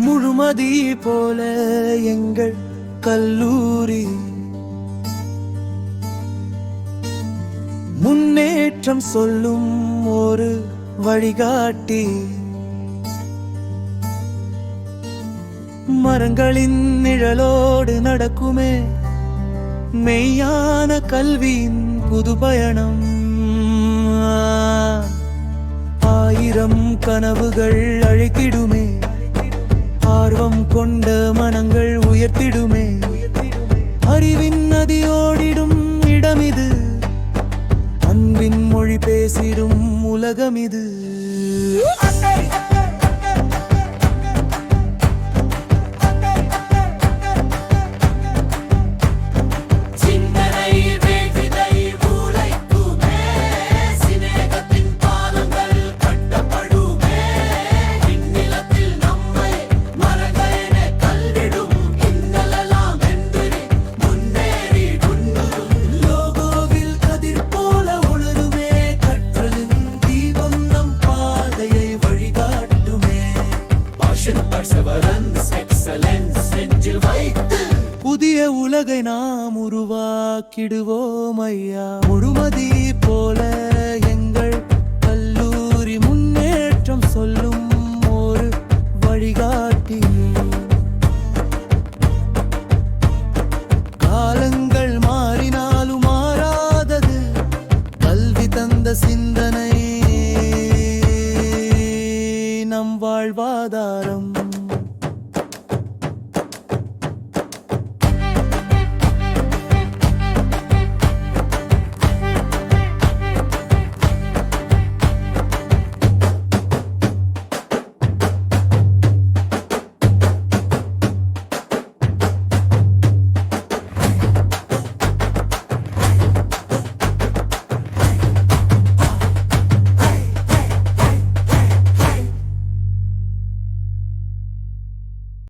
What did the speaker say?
முழுமதி போல எங்கள் கல்லூரி முன்னேற்றம் சொல்லும் ஒரு வழிகாட்டி. மரங்களின் நிழலோடு நடக்குமே மெய்யான கல்வியின் புது பயணம். ஆயிரம் கனவுகள் அழைத்திடுமே, ஆர்வம் கொண்ட மனங்கள் உயர்த்திடுமே. அறிவின் நதியோடிடும் இடமிது, அன்பின் மொழி பேசிடும் உலகமிது. புதிய உலகை நாம் உருவாக்கிடுவோம் ஐயா. முழுமதி போல